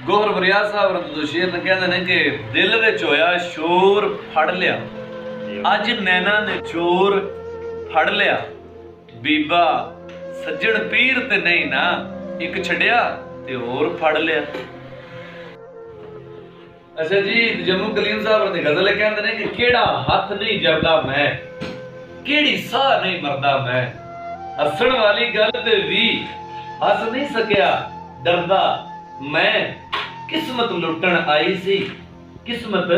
गोहर बरियाज साहब शेर ने कहते ने कि दिल विच होया शोर फड़ लिया, अज नैना ने चोर फड़ लिया, बीबा सज्जण पीर ते नहीं ना, एक छड़िया ते होर फड़ लिया। अच्छा जी, जम्मू कलीम साहब ने गजल कहते ने कि केड़ा हथ नहीं जरदा मैं, केड़ी साह नहीं मरदा मैं, हसण वाली गल ते भी हस नहीं सकिया डरदा मैं, किस्मत लुटन आई सी, किस्मत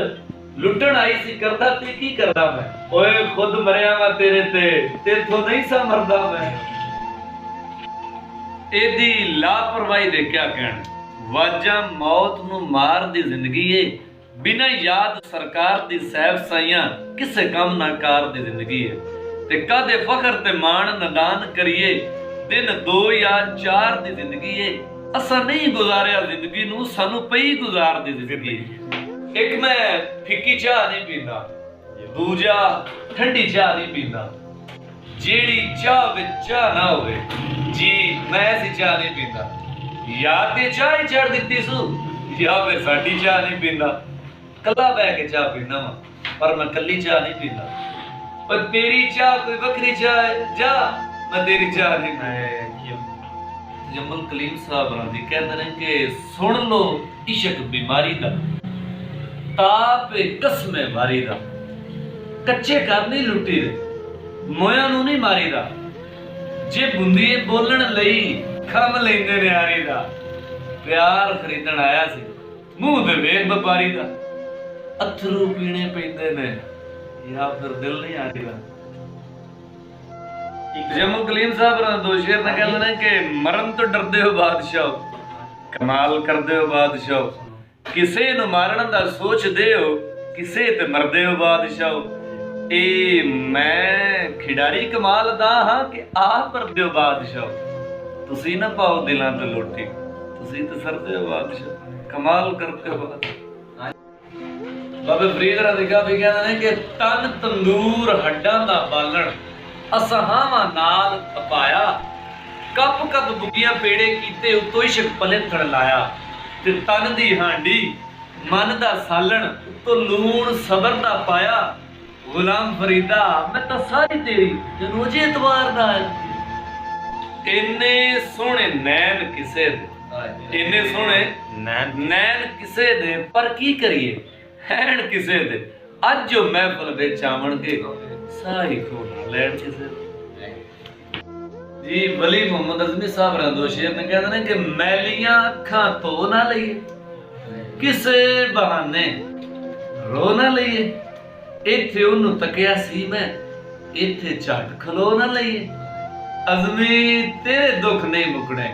लुटन आई सी, करदा ते की करदा मैं, ओए खुद मरिया वा तेरे ते तेथों नहीं सा मरदा मैं। एदी लापरवाही दे क्या कहना, वाजा मौत नू मार दी जिंदगी है, बिना याद सरकार दी सैफ साइयां किसे कम ना कार दी जिंदगी है, ते कादे फखर ते मान नदान करिए, दिन 2 या 4 दी जिंदगी है, असा नहीं गुजारिया जिंदगी नू, सानू पई गुजार दी जिंदगी। एक मैं फिक्की चाह नहीं पींदा, दूजा ठंडी चाह नहीं पींदा, जेड़ी चाह विच चाह ना होवे जी मैं ऐसी चाह नहीं पींदा, या ते चाह ही चढ़ दित्ती सू या फिर साडी चाह नहीं पींदा, कला बह के चाह पीना वा पर मैं कली चाह नहीं पींदा, पर तेरी चाह कोई वखरी चाह है जा, मैं तेरी चाह नहीं मैं। जम्मू कलीम साहब राजी कहते हैं कि सुन लो इश्क बीमारी दा, ताप कसमे मारी दा, कच्चे घर नहीं लुटी दे, मोया नू नहीं मारी दा, जे बुंदीए बोलण लई खम लेंदे न्यारी दा, प्यार खरीदण आया सी मुंह ते वेख व्यापारी दा, अथरू पीने पैंदे ने या फिर दिल नहीं आ रहा। जम्मू कलीम साहब दो शेर ने कहते हैं कि मरन तो डरदे हो बादशाह, कमाल करदे हो बादशाह, किसे नू मारन दा सोचदे हो, किसे ते मरदे हो बादशाह, ए मैं खिडारी कमाल दा हां कि आप भरदे हो बादशाह, तुसी ना पाओ दिलां ते लोटी, तुसी ते सरदे हो बादशाह, कमाल करते हो बादशाह। बाबे फरीद रज़ा भी कहते हैं कि तन तंदूर हड्डां दा बालण, असहावां नाल तपाया, कप कप बुगियां पेड़े कीते उतो इश्क पलेथड़ लाया, ते तन दी हांडी मन दा सालण उतो लूण सबर दा पाया, गुलाम फरीदा मैं तो सारी तेरी रोजे एतवार दा है। इन्ने सोहणे नैन किसे दे, इन्ने सोहणे नैन किसे दे, पर की करिए हैन किसे दे, अज जो महफिल विच आवणगे साही खो लैण किसे दे। जी वली मोहम्मद अज़मी साहब रंदो शेर ने कहते हैं कि मैलियां अखां धो ना लईए, किसे बहाने रो ना लईए, इत्थे उन्नू तकिया सी मैं, इत्थे झट खलो ना लईए, अज़मी तेरे दुख नहीं मुकने,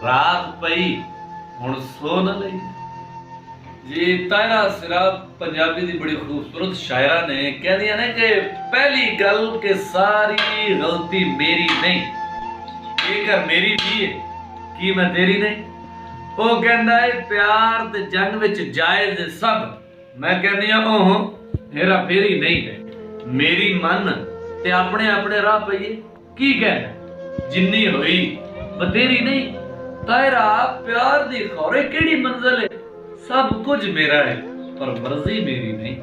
रात पई हुण सो ना लईए। जी तायरा सिराब पंजाबी दी बड़ी खूबसूरत शायरा ने कहदियां ने कि पहली गल के सारी गलती मेरी नहीं, जेकर मेरी भी है कि मैं तेरी नहीं, वो कहंदा है प्यार ते जंग विच जायज़ सब, मैं कहनी ओह हेरा फेरी नहीं है, मेरी मन ते अपने अपने राह पईए, की कहना जिन्नी होई बतेरी नहीं, तायरा प्यार दी खौरे केड़ी मंजिल है, सब कुछ मेरा है पर मर्जी मेरी नहीं।